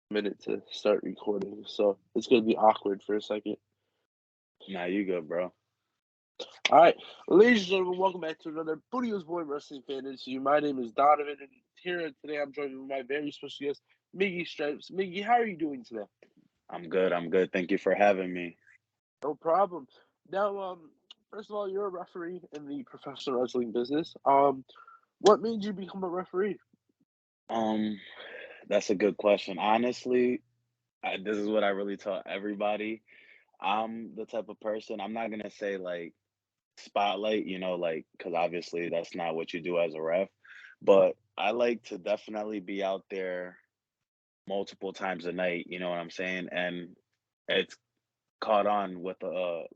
minute to start recording, so it's gonna be awkward for a second. Nah, you good, bro. All right, ladies and gentlemen, welcome back to another Booty Boy Wrestling Fantasy. My name is Donovan, and here today I'm joined with my very special guest, Miggy Stripes. Miggy, how are you doing today? I'm good. I'm good. Thank you for having me. No problem. Now, first of all, you're a referee in the professional wrestling business. What made you become a referee? Um, that's a good question. Honestly, this is what I really tell everybody. I'm the type of person, I'm not gonna say like spotlight, like, because obviously that's not what you do as a ref, but I like to definitely be out there multiple times a night, you know what I'm saying? And it's caught on with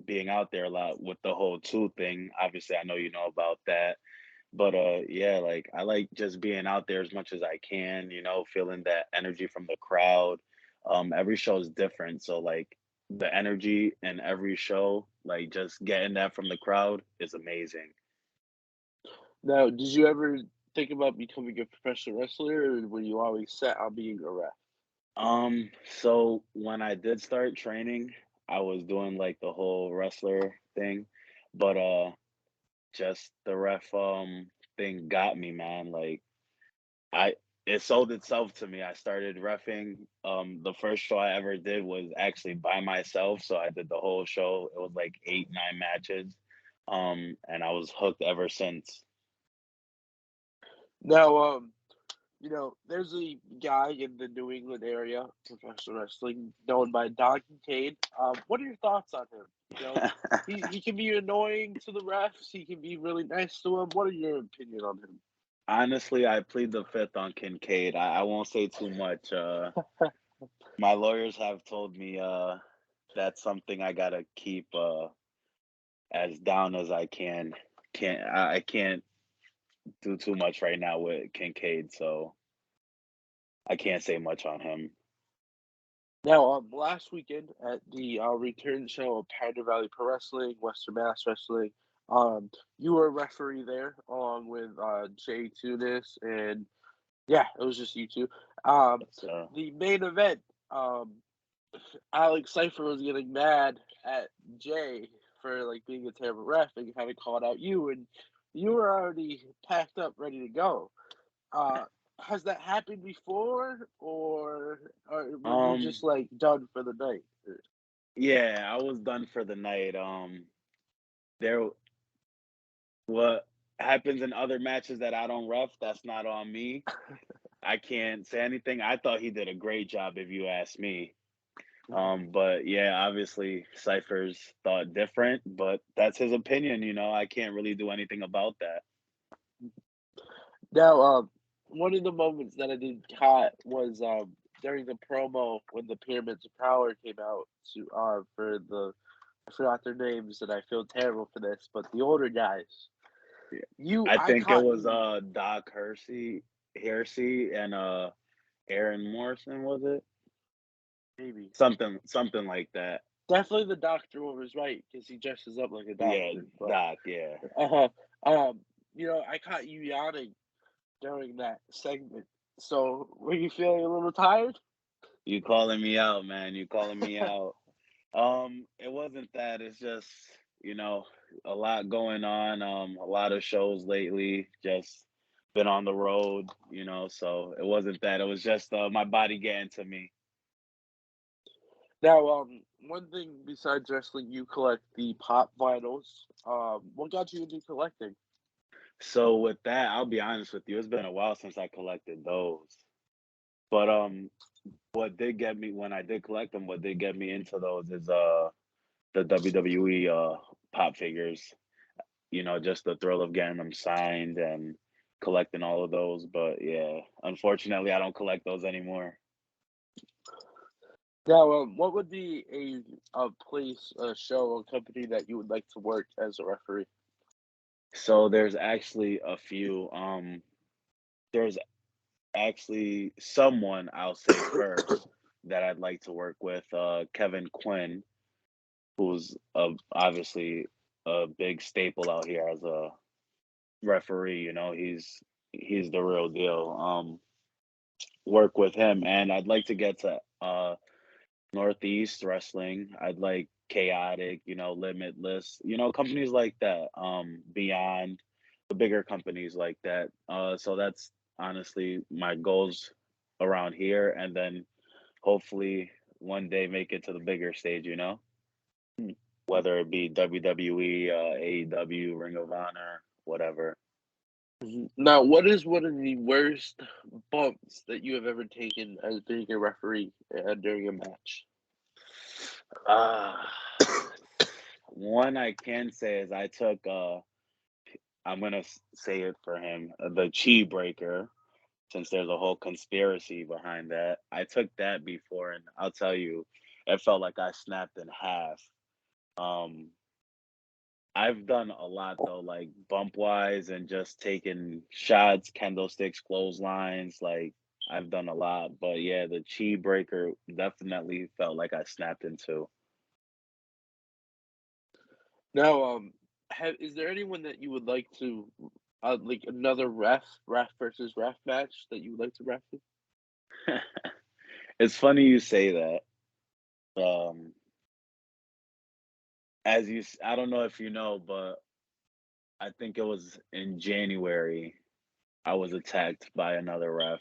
being out there a lot with the whole two thing. Obviously, I know you know about that. But yeah, like I like just being out there as much as I can, feeling that energy from the crowd. Every show is different, so like the energy in every show, like just getting that from the crowd is amazing. Now, did you ever think about becoming a professional wrestler, or were you always set on being a ref? So when I did start training, I was doing like the whole wrestler thing, but just the ref thing got me, man. Like I it sold itself to me. I started reffing. The first show I ever did was actually by myself, so I did the whole show. It was like 8, 9 matches. And I was hooked ever since. Now, there's a guy in the New England area, professional wrestling, known by Don Kincaid. What are your thoughts on him? He can be annoying to the refs. He can be really nice to them. What are your opinion on him? Honestly, I plead the fifth on Kincaid. I won't say too much. My lawyers have told me that's something I gotta keep as down as I can. I can't do too much right now with Kincaid, so I can't say much on him. Now, last weekend at the return show of Powder Valley Pro Wrestling, Western Mass Wrestling, you were a referee there along with Jay Tunis, and yeah, it was just you two. Um, So the main event, um, Alex Cipher was getting mad at Jay for like being a terrible ref and having called out you, and you were already packed up, ready to go. Uh, has that happened before, or were you um just like done for the night? yeah, I was done for the night. There what happens in other matches that I don't ref, that's not on me. I can't say anything. I thought he did a great job if you ask me. But yeah, obviously Cypher's thought different, but that's his opinion, I can't really do anything about that. Now, one of the moments that I did caught was during the promo when the Pyramids of Power came out to for the I forgot their names and I feel terrible for this, but the older guys. Yeah. You I I think it caught was you Doc Hersey and Aaron Morrison, was it? maybe. Something like that. Definitely the doctor one was right because he dresses up like a Yeah, doctor. But Doc, yeah. uh um, I caught you yawning during that segment. So were you feeling a little tired? You calling me out, man. You calling me out. It wasn't that. It's just, you know, a lot going on. A lot of shows lately. Just been on the road, so it wasn't that. It was just my body getting to me. Now, one thing besides wrestling, you collect the pop vinyls. What got you into collecting? So with that, I'll be honest with you, it's been a while since I collected those. But what did get me when I did collect them, what did get me into those is the WWE pop figures. Just the thrill of getting them signed and collecting all of those. But yeah, unfortunately, I don't collect those anymore. Now, what would be a place, a show, a company that you would like to work as a referee? So there's actually a few. There's actually someone I'll say first that I'd like to work with, Kevin Quinn, who's obviously a big staple out here as a referee. He's the real deal. work with him, and I'd like to get to Northeast Wrestling. I'd like Chaotic, Limitless, companies like that. Beyond the bigger companies like that. So that's honestly my goals around here, and then hopefully one day make it to the bigger stage. Whether it be WWE, AEW, Ring of Honor, whatever. Now, what is one of the worst bumps that you have ever taken as being a referee during a match? Uh, one I can say is I took I'm gonna say it for him, the Chi Breaker, since there's a whole conspiracy behind that. I took that before, and I'll tell you, it felt like I snapped in half. Um, I've done a lot though, like bump wise and just taking shots, candlesticks, clotheslines. Like I've done a lot, but yeah, the Chi Breaker definitely felt like I snapped into. Now, is there anyone that you would like to, like another ref versus ref match that you would like to ref? It's funny you say that. Um, I don't know if you know, but I think it was in January I was attacked by another ref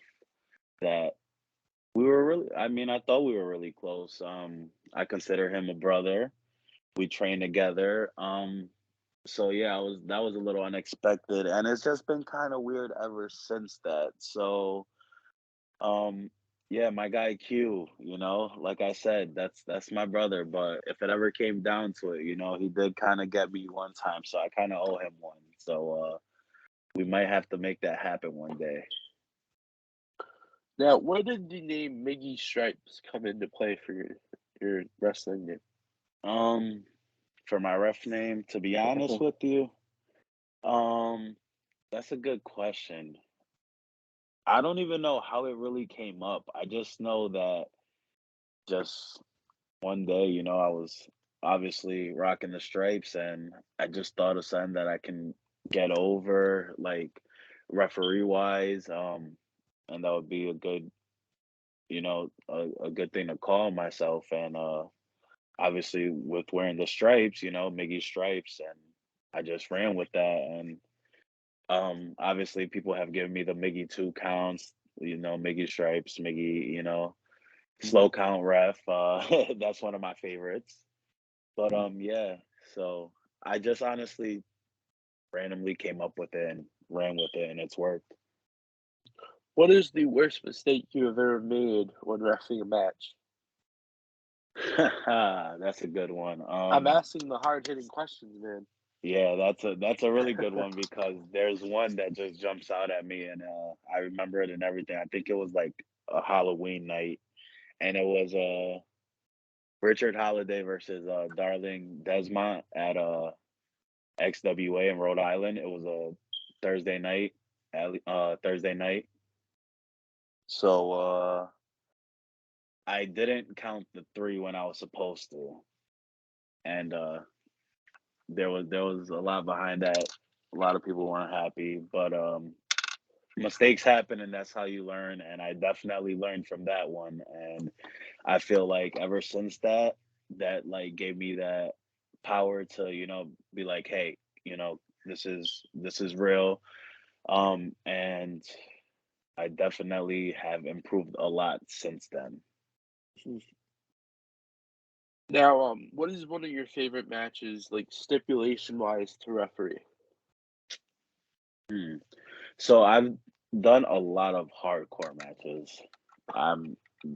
that we were really I mean, I thought we were really close. I consider him a brother. We train together. So yeah, that was a little unexpected, and it's just been kind of weird ever since that. So um yeah, my guy Q, like I said, that's my brother, but if it ever came down to it, he did kind of get me one time, so I kind of owe him one. So we might have to make that happen one day. Now, where did the name Miggy Stripes come into play for your wrestling name? Um for my ref name, to be honest Uh-huh. with you, um that's a good question. I don't even know how it really came up. I just know that just one day, I was obviously rocking the stripes, and I just thought of something that I can get over, like referee wise, and that would be a good, a good thing to call myself. And obviously with wearing the stripes, Miggy Stripes, and I just ran with that. And obviously people have given me the Miggy 2 counts, Miggy Stripes, Miggy, Mhm. slow count ref. That's one of my favorites. But yeah, so I just honestly randomly came up with it and ran with it, and it's worked. What is the worst mistake you have ever made when refing a match? That's a good one. I'm asking the hard hitting questions, man. Yeah, that's a really good one because there's one that just jumps out at me, and I remember it and everything. I think it was like a Halloween night, and it was Richard Holiday versus Darling Desmont at XWA in Rhode Island. It was a Thursday night, Thursday night. So I didn't count the three when I was supposed to, and there was a lot behind that. A lot of people weren't happy, but mistakes happen, and that's how you learn. And I definitely learned from that one, and I feel like ever since that like gave me that power to be like, hey, this is real. And I definitely have improved a lot since then. Now, what is one of your favorite matches, like stipulation wise, to referee? Hmm. So I've done a lot of hardcore matches.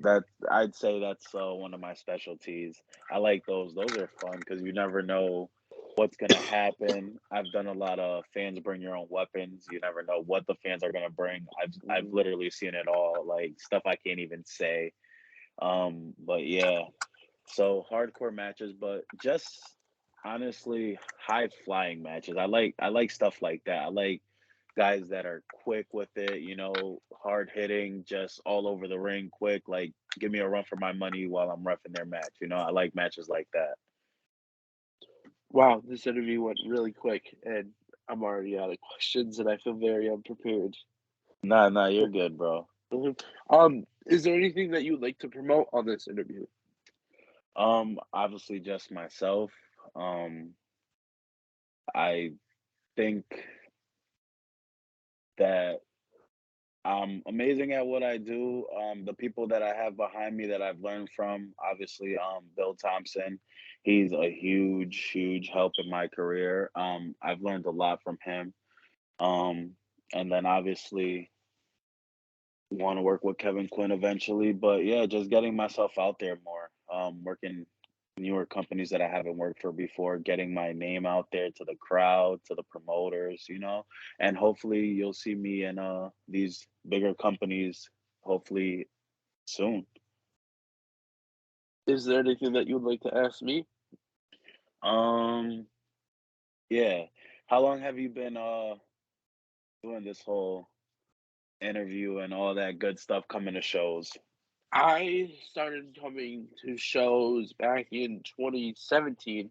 That I'd say that's one of my specialties. I like those. Those are fun because you never know what's gonna happen. I've done a lot of fans bring your own weapons. You never know what the fans are gonna bring. I've Mhm. literally seen it all, like stuff I can't even say. But yeah, so hardcore matches, but just honestly high flying matches. I like stuff like that. I like guys that are quick with it, hard hitting, just all over the ring, quick. Like, give me a run for my money while I'm roughing their match. I like matches like that. Wow, this interview went really quick, and I'm already out of questions, and I feel very unprepared. Nah, nah, you're good, bro. Mhm. Is there anything that you'd like to promote on this interview? Obviously just myself. Um, I think that I'm amazing at what I do. The people that I have behind me that I've learned from, obviously, Bill Thompson, he's a huge, huge help in my career. I've learned a lot from him. Um, and then obviously want to work with Kevin Quinn eventually. But yeah, just getting myself out there more. Working newer companies that I haven't worked for before, getting my name out there to the crowd, to the promoters, and hopefully you'll see me in these bigger companies hopefully soon. Is there anything that you would like to ask me? Um yeah. How long have you been doing this whole interview and all that good stuff coming to shows? I started coming to shows back in 2017,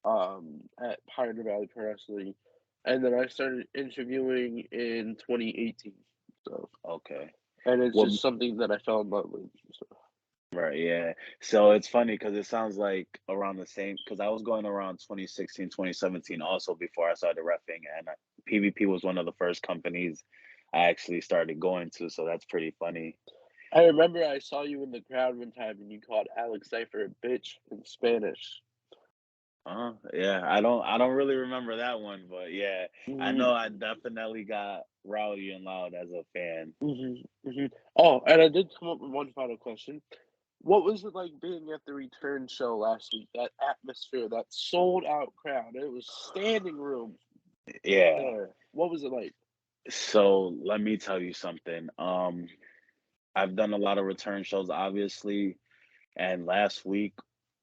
at Pioneer Valley Pro Wrestling, and then I started interviewing in 2018. So, Okay. and it's Well, just something that I fell in love with. So, right, yeah. So it's funny because it sounds like around the same because I was going around 2016, 2017 also before I started reffing, and PvP was one of the first companies I actually started going to, so that's pretty funny. I remember I saw you in the crowd one time and you called Alex Cypher a bitch in Spanish. Yeah, I don't really remember that one, but yeah, I Mhm, know I definitely got rowdy and loud as a fan. mhm, mhm. Oh, and I did come up with one final question. What was it like being at the return show last week? That atmosphere, that sold out crowd. It was standing room Yeah. there. What was it like? So let me tell you something. I've done a lot of return shows, obviously, and last week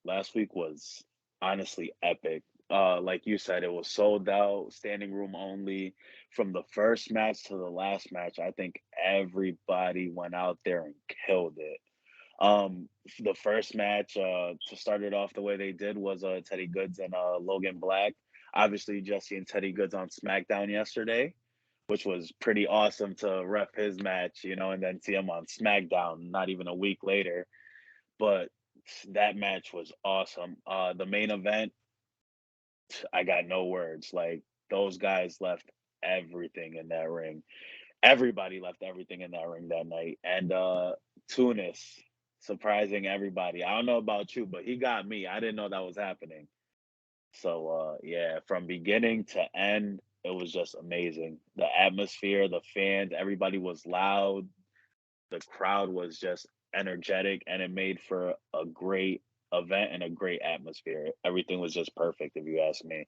was honestly epic. Like you said, it was sold out, standing room only. From the first match to the last match, I think everybody went out there and killed it. The first match, to start it off the way they did was Teddy Goods and Logan Black. Obviously, Jesse and Teddy Goods on SmackDown yesterday, which was pretty awesome to ref his match, and then see him on SmackDown not even a week later. But that match was awesome. The main event, I got no words. Like those guys left everything in that ring. Everybody left everything in that ring that night. And Tunis surprising everybody. I don't know about you, but he got me. I didn't know that was happening. So yeah, from beginning to end, it was just amazing. The atmosphere, the fans, everybody was loud. The crowd was just energetic, and it made for a great event and a great atmosphere. Everything was just perfect, if you ask me.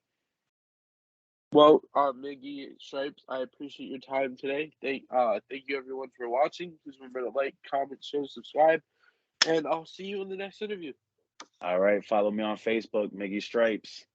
Well, Miggy, Stripes, I appreciate your time today. Thank you everyone for watching. Please remember to like, comment, share, subscribe, and I'll see you in the next interview. All right, follow me on Facebook, Miggy Stripes.